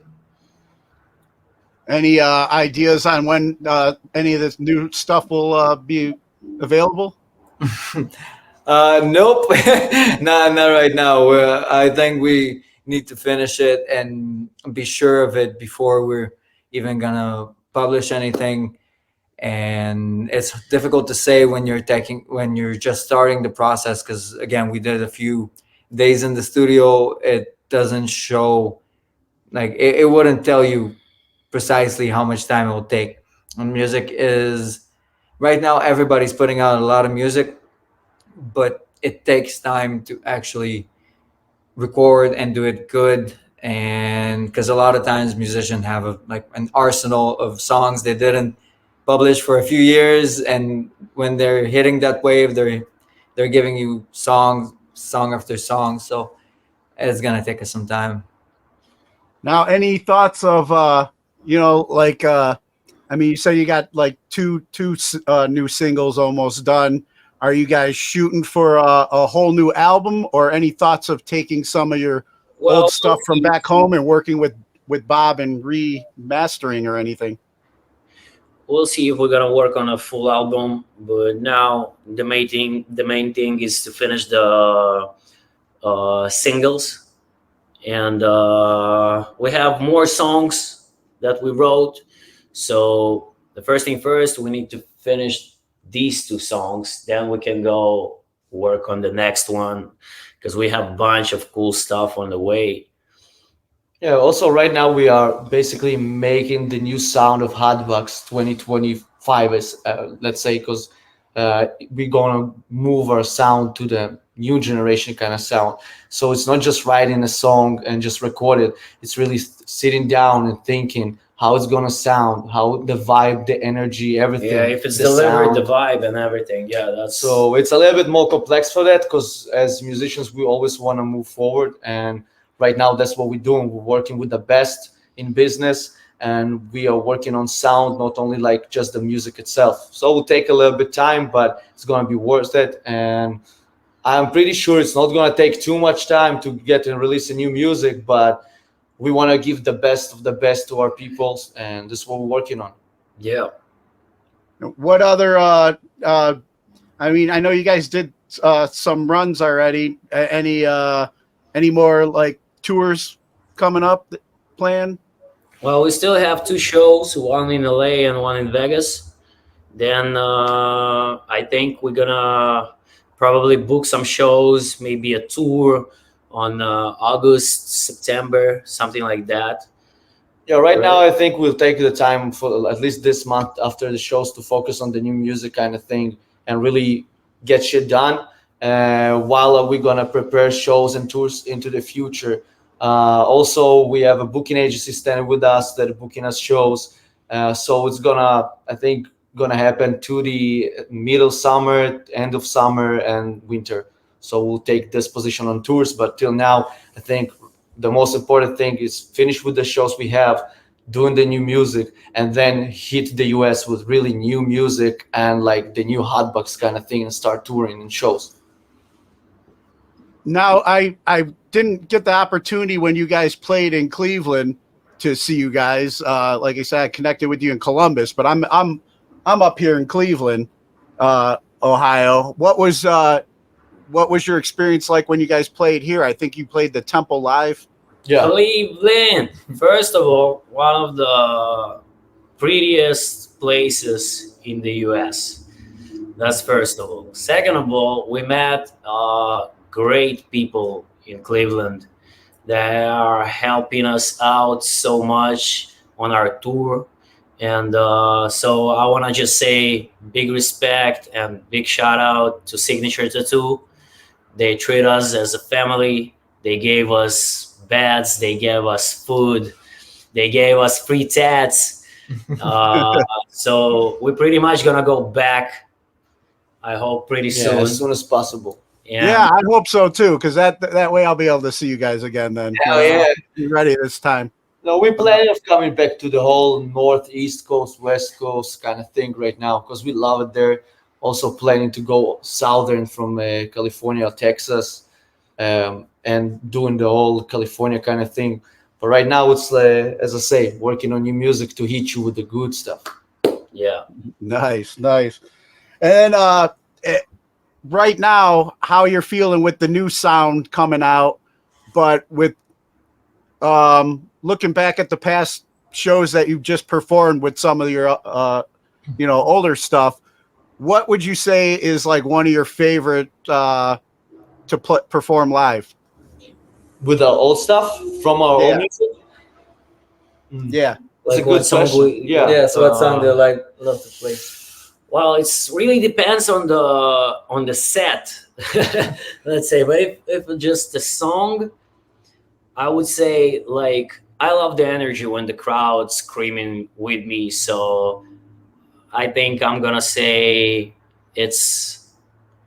Any ideas on when any of this new stuff will be available? Nope. Not right now. I think we need to finish it and be sure of it before we're even gonna publish anything. And it's difficult to say when you're just starting the process, because again, we did a few days in the studio. It doesn't show, like it wouldn't tell you precisely how much time it will take. And music is, right now everybody's putting out a lot of music, but it takes time to actually record and do it good. And because a lot of times musicians have like an arsenal of songs they didn't publish for a few years, and when they're hitting that wave, they're giving you song after song. So it's gonna take us some time. Now, any thoughts of like I mean, you say you got like two new singles almost done. Are you guys shooting for a whole new album, or any thoughts of taking some of your old stuff from back home and working with Bob and remastering or anything? We'll see if we're gonna work on a full album, but now the main thing is to finish the singles, and we have more songs that we wrote. So the first thing first, we need to finish these two songs, then we can go work on the next one, because we have a bunch of cool stuff on the way. Yeah, also right now we are basically making the new sound of HotBox 2025, as let's say, because we're gonna move our sound to the new generation kind of sound. So it's not just writing a song and just record it. It's really sitting down and thinking how it's gonna sound, how the vibe, the energy, everything. Yeah, if it's the delivered, sound. the vibe and everything. Yeah, that's So it's a little bit more complex for that, because as musicians we always want to move forward, and right now that's what we're doing. We're working with the best in business, and we are working on sound, not only like just the music itself. So it will take a little bit time, but it's going to be worth it. And I'm pretty sure it's not going to take too much time to get and release a new music, but we want to give the best of the best to our people, and this is what we're working on. Yeah. What other I mean, I know you guys did some runs already. Any more like tours coming up planned? Well, we still have two shows, one in LA and one in Vegas. Then I think we're gonna probably book some shows, maybe a tour on August, September, something like that. Yeah, right now I think we'll take the time for at least this month after the shows to focus on the new music kind of thing and really get shit done. While we're gonna prepare shows and tours into the future. Also, we have a booking agency standing with us that are booking us shows. So it's I think, gonna happen to the middle summer, end of summer, and winter. So we'll take this position on tours. But till now, I think the most important thing is finish with the shows we have, doing the new music, and then hit the US with really new music and like the new HotBox kind of thing, and start touring and shows. Now, I didn't get the opportunity when you guys played in Cleveland to see you guys. Like I said, I connected with you in Columbus, but I'm up here in Cleveland, Ohio. What was your experience like when you guys played here? I think you played the Temple Live. Yeah. Cleveland, first of all, one of the prettiest places in the US. That's first of all. Second of all, we met great people in Cleveland that are helping us out so much on our tour. And so I want to just say big respect and big shout out to Signature Tattoo. They treat us as a family. They gave us beds. They gave us food. They gave us free tats. So we're pretty much going to go back, I hope, pretty soon. As soon as possible. Yeah, I hope so too, because that way I'll be able to see you guys again then. Hell yeah. Be ready this time. No, we're planning of coming back to the whole North, East Coast, West Coast kind of thing right now, because we love it there. Also planning to go southern from California, Texas, and doing the whole California kind of thing. But right now it's, as I say, working on new music to hit you with the good stuff. Yeah. Nice. And right now, how you're feeling with the new sound coming out, but with looking back at the past shows that you've just performed with some of your, older stuff, what would you say is like one of your favorite to perform live? With our old stuff from our old music. Yeah, that's Like a good what song question. Yeah. So what song do you love to play? Well, it's really depends on the set, let's say. But if just the song, I would say like I love the energy when the crowd's screaming with me. So I think I'm gonna say it's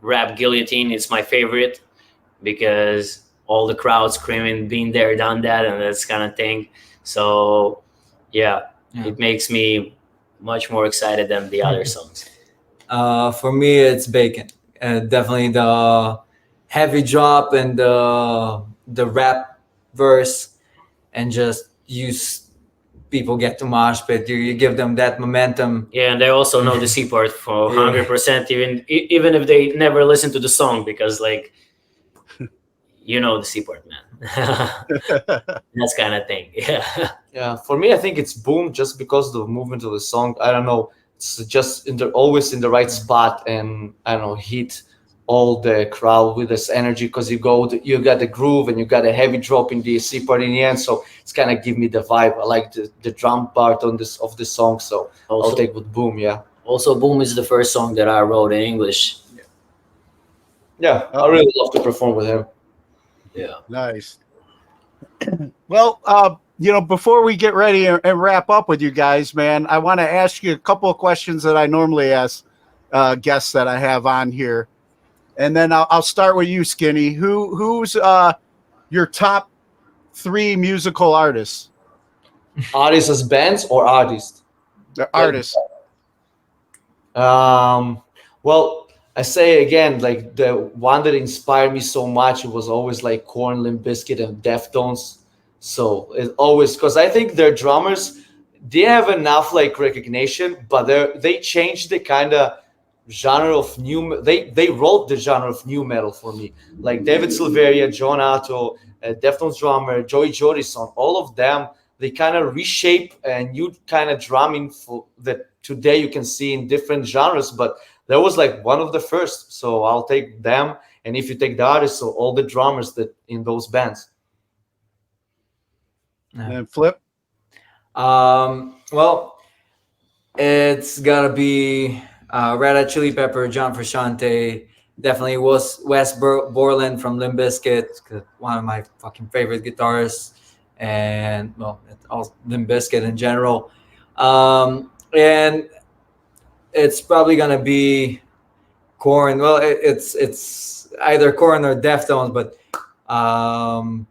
Rap Guillotine. It's my favorite because all the crowd screaming, been there, done that, and that's kind of thing. So yeah, it makes me much more excited than the other songs. For me, it's Bacon. Definitely the heavy drop and the rap verse, and just people get to mosh pit. You give them that momentum. Yeah, and they also know the C part for 100%, even if they never listen to the song, because like the C part, man. That's kind of thing. Yeah, for me, I think it's Boom just because of the movement of the song. I don't know, it's just always in the right spot, and I don't know, hit all the crowd with this energy because you got the groove and you got a heavy drop in the C part in the end, so it's kind of give me the vibe. I like the drum part of the song, so I'll take with Boom. Yeah. Also, Boom is the first song that I wrote in English. Yeah, I really love to perform with him. Yeah. Nice. Well, before we get ready and wrap up with you guys, man, I want to ask you a couple of questions that I normally ask guests that I have on here. And then I'll start with you, Skinny. Who's your top 3 musical artists? Artists as bands or artists? The artists. Well, I say again, like the one that inspired me so much, it was always like Korn, Limp Bizkit, and Deftones. So it always, because I think their drummers, they have enough like recognition, but they changed the kind of genre of they wrote the genre of new metal for me. Like David Silveria, John Otto, Deftones drummer, Joey Jordison, all of them, they kind of reshape a new kind of drumming for that today you can see in different genres, but that was like one of the first. So I'll take them. And if you take the artists, so all the drummers that in those bands. And Flip? Well, it's gotta be Red Hot Chili Pepper, John Frusciante. Definitely was Wes Borland from Limp Bizkit, one of my fucking favorite guitarists, and all Limp Bizkit in general. And it's probably gonna be Korn. Well, it's either Korn or Deftones, but I'm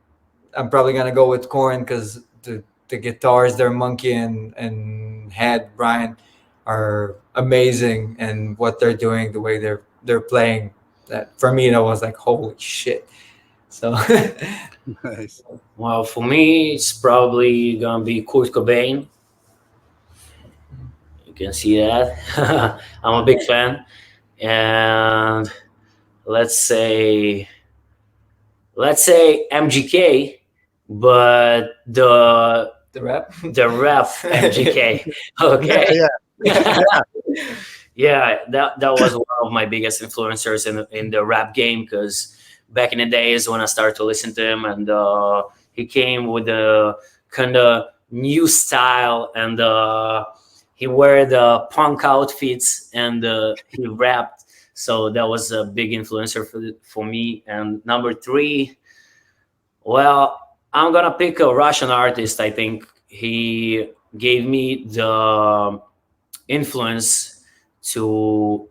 probably gonna go with Korn because the guitars, their Monkey and Head Brian, are amazing, and what they're doing, the way they're playing, that for me that was like holy shit. So nice. Well, for me, it's probably gonna be Kurt Cobain. You can see that. I'm a big fan, and let's say MGK, but the rap MGK. Okay. Yeah, that was one of my biggest influencers in the rap game, because back in the days when I started to listen to him, and he came with a kind of new style, and he wore the punk outfits, and he rapped. So that was a big influencer for me. And number 3, well, I'm gonna pick a Russian artist. I think he gave me the influence to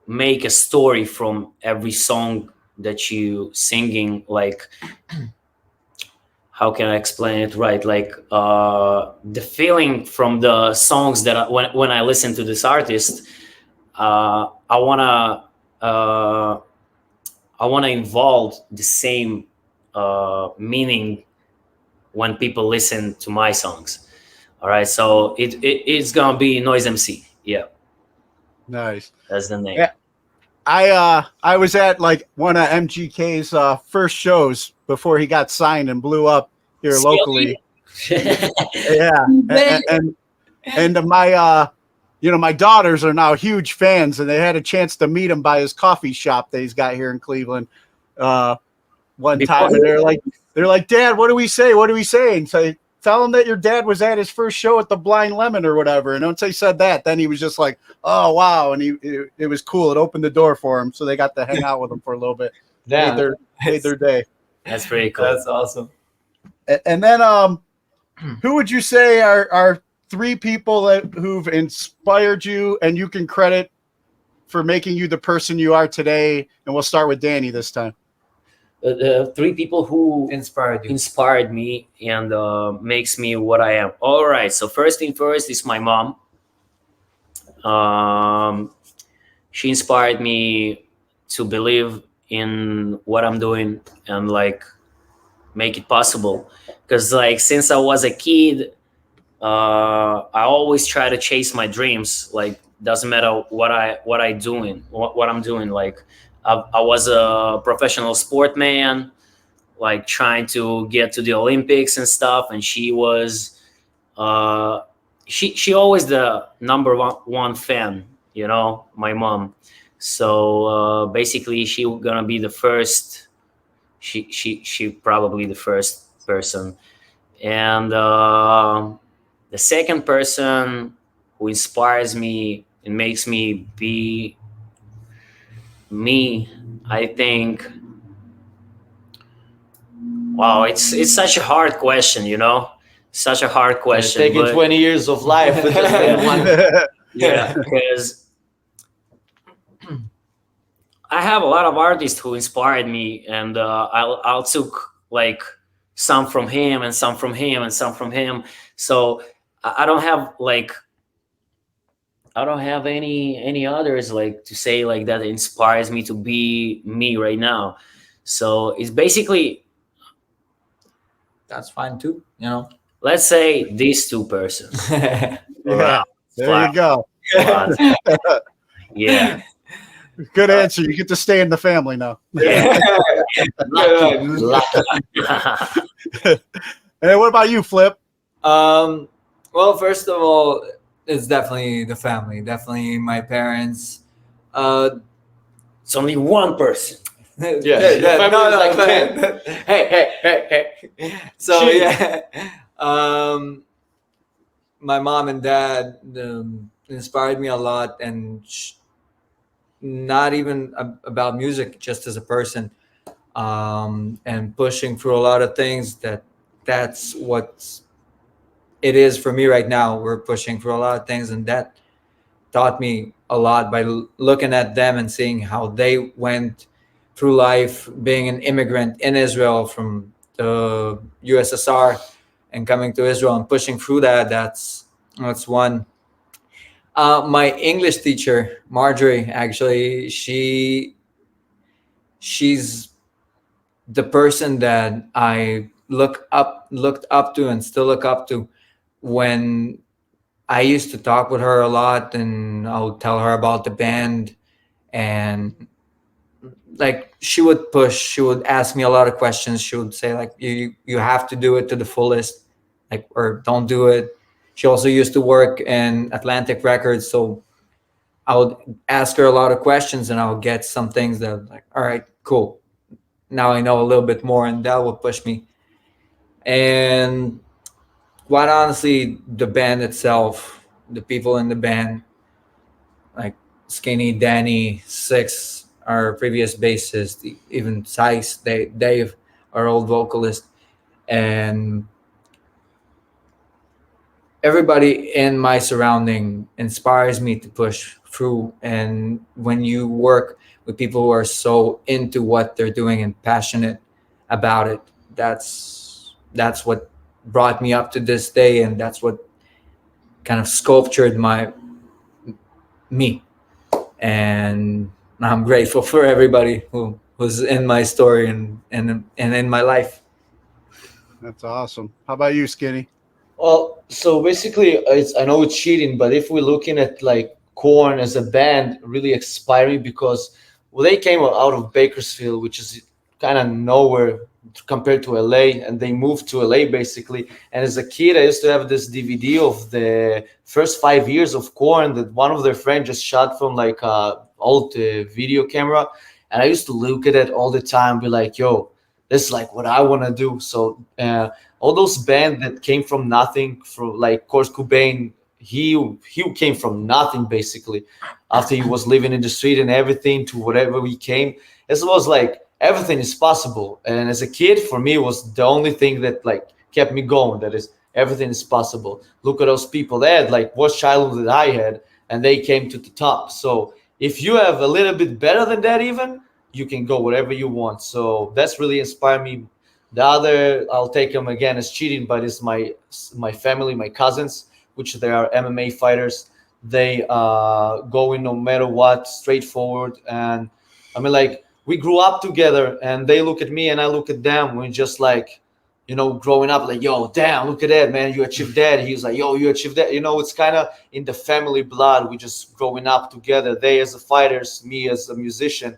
make a story from every song that you singing. Like, how can I explain it right? Like the feeling from the songs that when I listen to this artist, I wanna involve the same meaning when people listen to my songs. All right, so it's gonna be Noise MC. Yeah, nice. That's the name. Yeah. I was at like one of MGK's first shows before he got signed and blew up here Skilly? locally. Yeah, and my my daughters are now huge fans, and they had a chance to meet him by his coffee shop that he's got here in Cleveland one time, and they're like, Dad, what do we say? What do we say? And say, tell him that your dad was at his first show at the Blind Lemon or whatever. And once they said that, then he was just like, oh wow, and it was cool. It opened the door for him, so they got to hang out with him for a little bit. Damn. Made their day. That's pretty cool. That's awesome. And then who would you say are three people who've inspired you and you can credit for making you the person you are today? And we'll start with Danny this time. The three people who inspired me and makes me what I am. All right. So first thing first is my mom. She inspired me to believe in what I'm doing and like make it possible. Because like since I was a kid, I always try to chase my dreams. Like doesn't matter what I'm doing. Like I was a professional sportman, like trying to get to the Olympics and stuff. And she was, she always the number one fan, my mom. So basically, she gonna be the first. She probably the first person, and the second person who inspires me and makes me be me, I think. Wow, it's such a hard question, such a hard question. It's taking 20 years of life with just one. Yeah, because I have a lot of artists who inspired me, and I'll took like some from him and some from him and some from him. So I don't have any others like to say like that inspires me to be me right now. So it's basically that's fine too. Let's say these two persons. Yeah, there you go. Yeah. Good answer. You get to stay in the family now. Yeah. And what about you, Flip? Well, first of all, it's definitely the family. Definitely my parents. It's only one person. Yeah. No, like but, hey. So yeah, my mom and dad inspired me a lot, and not even about music, just as a person, and pushing through a lot of things. That's what it is for me right now. We're pushing through a lot of things, and that taught me a lot by looking at them and seeing how they went through life, being an immigrant in Israel from the USSR and coming to Israel and pushing through that. That's one. My English teacher, Marjorie, actually, she's the person that I looked up to and still look up to. When I used to talk with her a lot, and I would tell her about the band, and like she would push, she would ask me a lot of questions. She would say like, you have to do it to the fullest, like, or don't do it. She also used to work in Atlantic Records, so I would ask her a lot of questions, and I would get some things that like, all right, cool, now I know a little bit more, and that would push me. And quite honestly, the band itself, the people in the band, like Skinny, Danny, Six, our previous bassist, even Sice, Dave, our old vocalist, and everybody in my surrounding inspires me to push through. And when you work with people who are so into what they're doing and passionate about it, that's what brought me up to this day, and that's what kind of sculptured me. And I'm grateful for everybody who's in my story and in my life. That's awesome. How about you, Skinny? Well, so basically, I know it's cheating, but if we're looking at like Korn as a band, really inspiring because they came out of Bakersfield, which is kind of nowhere compared to LA, and they moved to LA basically. And as a kid, I used to have this DVD of the first 5 years of Korn that one of their friends just shot from like a old video camera, and I used to look at it all the time, be like, yo, this is like what I want to do. So all those bands that came from nothing, from like Kurt Cobain, he came from nothing basically after he was living in the street and everything to whatever he came. It was like everything is possible. And as a kid, for me, it was the only thing that like kept me going. That is, everything is possible. Look at those people. They had like what childhood that I had, and they came to the top. So if you have a little bit better than that, even, you can go wherever you want. So that's really inspired me. The other, I'll take them again as cheating, but it's my family, my cousins, which they are MMA fighters. They go in no matter what, straightforward. And I mean, like, we grew up together, and they look at me and I look at them. We're just like, you know, growing up, like, yo, damn, look at that, man, you achieved that. He's like, yo, you achieved that. You know, it's kind of in the family blood. We just growing up together. They as a fighters, me as a musician.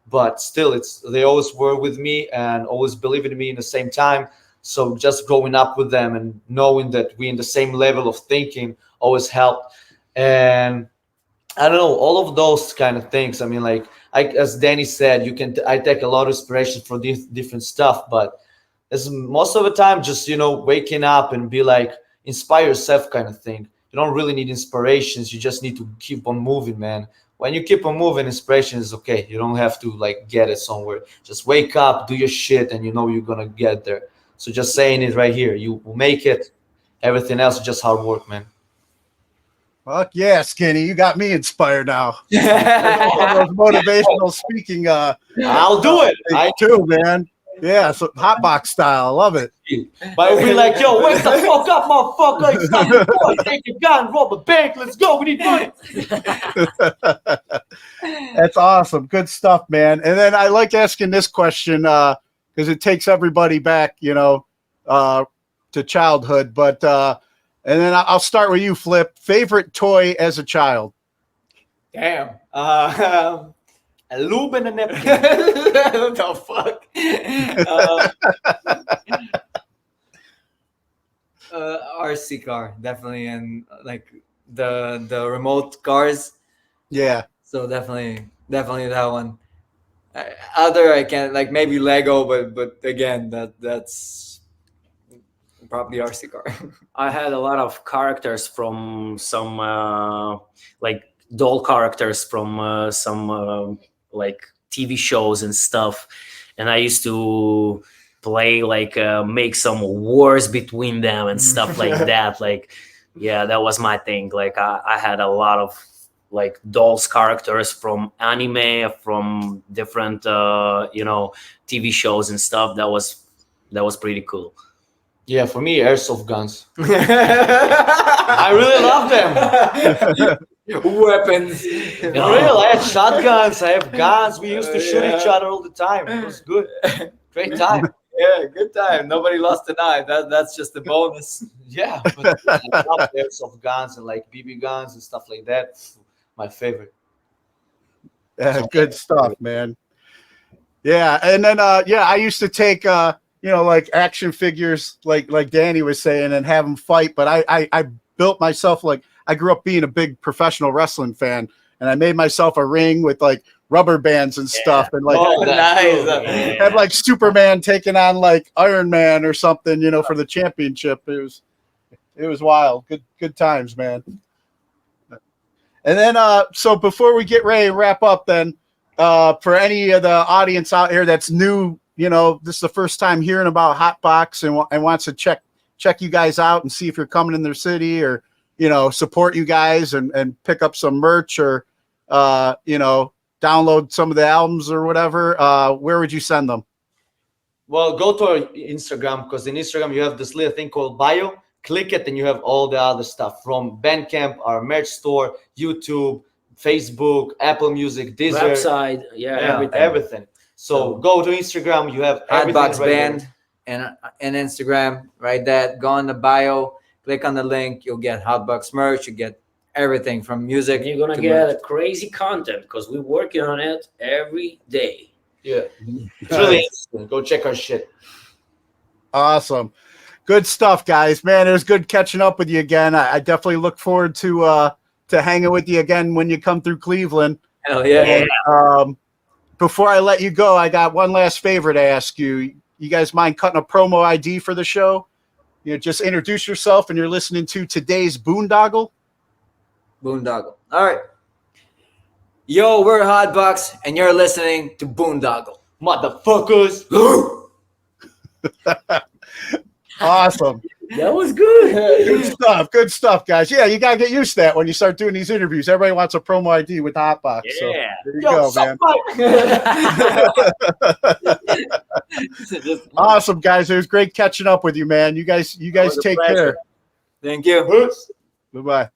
But still, they always were with me and always believed in me in the same time. So just growing up with them and knowing that we're in the same level of thinking always helped. And I don't know, all of those kind of things. I mean, like, as Danny said, I take a lot of inspiration for different stuff, but as most of the time, just, you know, waking up and be like, inspire yourself kind of thing. You don't really need inspirations. You just need to keep on moving, man. When you keep on moving, inspiration is okay. You don't have to like get it somewhere. Just wake up, do your shit, and you know you're gonna get there. So just saying it right here, you will make it. Everything else is just hard work, man. Fuck yeah, Skinny. You got me inspired now. Those motivational speaking. I'll do it. I too, man. Yeah, so HotBox style. I love it. But we'll be like, yo, wake the fuck up, motherfucker. It's time to go. Take your gun, rob a bank. Let's go. We need money. That's awesome. Good stuff, man. And then I like asking this question because it takes everybody back, you know, to childhood. But and then I'll start with you, Flip. Favorite toy as a child? Damn. A lube and a napkin. What the fuck? RC car, definitely, and like the remote cars. Yeah. So definitely that one. Other, I can't, like, maybe Lego, but again, that's probably RC car. I had a lot of characters from some like doll characters from some like TV shows and stuff, and I used to play like make some wars between them and stuff like that. Like, yeah, that was my thing. Like I had a lot of like dolls characters from anime, from different you know, TV shows and stuff. That was pretty cool. Yeah, for me, airsoft guns. I really love them. Weapons. For real, I had shotguns, I have guns. We used to shoot each other all the time. It was good. Great time. Yeah, good time. Nobody lost a knife. That's just a bonus. Yeah, but I love airsoft guns and like BB guns and stuff like that. My favorite. Good stuff, man. Yeah, and then yeah, I used to take you know, like action figures, like Danny was saying, and have them fight. But I built myself, like, I grew up being a big professional wrestling fan, and I made myself a ring with like rubber bands and stuff, and like nice. had like Superman taking on like Iron Man or something, you know, for the championship. It was wild. Good times, man. And then so before we get ready to wrap up, then for any of the audience out here that's new, you know, this is the first time hearing about HotBox and wants to check you guys out and see if you're coming in their city, or, you know, support you guys and pick up some merch, or you know, download some of the albums or whatever, where would you send them? Well, go to our Instagram, because in Instagram you have this little thing called bio. Click it and you have all the other stuff from Bandcamp, our merch store, YouTube, Facebook, Apple Music, Deezer. Website, everything. So go to Instagram, you have everything. HotBox Band and Instagram, right? That, go on the bio, click on the link, you'll get HotBox merch, you get everything from music. And you're gonna get crazy content because we're working on it every day. Yeah. It's really interesting. Go check our shit. Awesome. Good stuff, guys. Man, it was good catching up with you again. I definitely look forward to hanging with you again when you come through Cleveland. Hell yeah. And, before I let you go, I got one last favor to ask you. You guys mind cutting a promo ID for the show? Just introduce yourself, and you're listening to today's Boondoggle. Boondoggle. All right. Yo, we're HotBox, and you're listening to Boondoggle. Motherfuckers. Awesome. That was good. Good stuff, guys. Yeah, you gotta get used to that when you start doing these interviews. Everybody wants a promo ID with HotBox. Yeah. So there you go, man. Awesome, guys. It was great catching up with you, man. You guys take care. Thank you. Bye-bye.